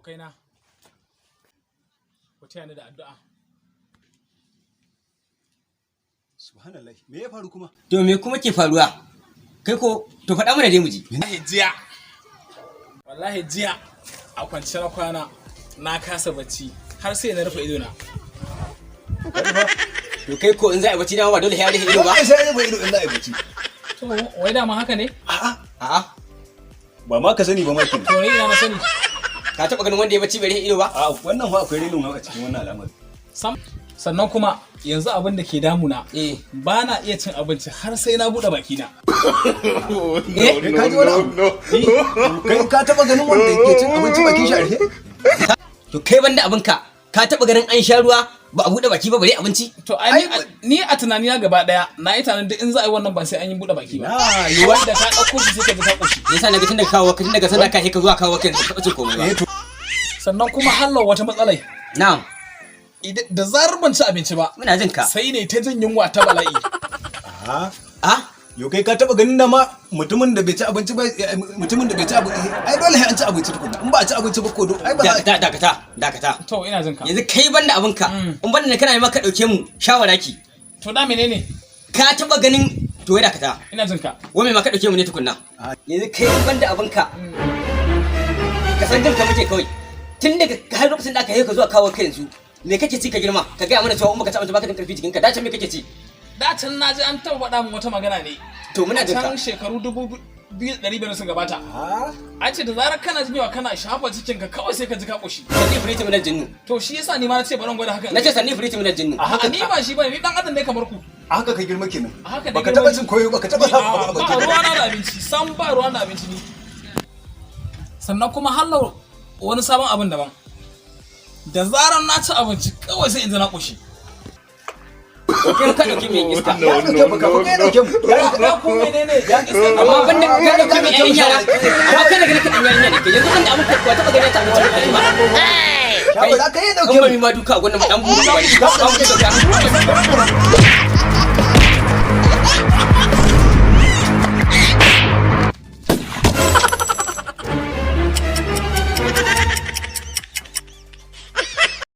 abokaina ku taya ni da addu'a. Subhanallah, me ya faru kuma? To me kuma ke faruwa? Kai ko to faɗa mana dai mu ji. Wallahi jiya a kwanciyar kwana na kasa bacci har sai na rufe ido na. To kai ko in za a bacci dama ba dole ya rufe ido ba? Sai ya rufe ido in za a bacci. To wai dama haka ne? A'a. Ba ma ka sani ba ma kin. To ni ina na sani. Ka taɓa ganin wanda ya bacci bai rufe ido ba? A wannan fa akwai renin a cikin wannan al'amari. Sannan kuma yanzu abin da ke damuna ba na iya cin abinci har sai na buɗe bakina. Ka ji wani abu? Kai ka taɓa ganin wanda ke cin abinci bakin shi a rufe? To kai banda abinka ka taɓa ganin an sha ruwa ba a buɗe baki ba bare abinci? To ni a tunani na gaba daya na yi tunanin duk in za a yi wannan ba sai an yi buɗe baki ba. Wanda ka ɗauko shi sai ka ji ka ƙoshi. Yasa na ga tun daga kawo tun daga sanda ka ka zuwa kawo kai ka taɓa cin komai ba. Sannan kuma hallo wata matsalai. Na'am. Da zarar ban ci abinci ba. Muna jin ka. Sai ne ta jin yunwa ta bala'i. Yo kai ka taba ganin da ma mutumin da bai ci abinci ba ai dole sai an ci abinci tukunna. In ba a ci abinci ba ko ai ba dakata. To ina jin ka. Yanzu kai banda abinka in banda ne kana maka dauke mu shawaraki. To da menene? Ka taba ganin to wai dakata. Ina jin ka. Wai me ma ka dauke mu ne tukunna? Yanzu kai banda abinka. Ka san kanka muke kawai. Tun daga har lokacin da aka yi ka zuwa kawo kai yanzu. Me kake ci ka girma? Ka ga mana cewa in baka ci abinci baka da karfi jikinka. Da can me kake ci? Da can naji an taba faɗa min wata magana ne. To muna jin ka. Can shekaru 2500 sun gabata. A ce da zarar kana jinyawa kana shafa cikin ka kawai sai ka ji ka koshi. Sanni firiti min jinnu. To shi yasa ni ma na ce bari gwada haka. Nace sanni firiti min jinnu. A ni ba shi bane ni dan adam ne kamar ku. A haka ka girma kenan. Haka baka taba cin koyo baka taba ba ruwana da abinci san ba ruwana da abinci ni. Sannan kuma hallo wani sabon abin daban. Da zarar na ci abinci kawai sai in ji na koshi. Kai ka dauki mai iska. Ya dauke mu. Ya ku menene? Ya iska. Amma banda ka dauki mai yayin yara. Amma kai daga kan yayin yara ke. Yanzu banda abin ka taba gani ta abinci ba. Ya ba za ka yi dauke mu. Kuma mi ma duka gwanin mu dan buɗe ba.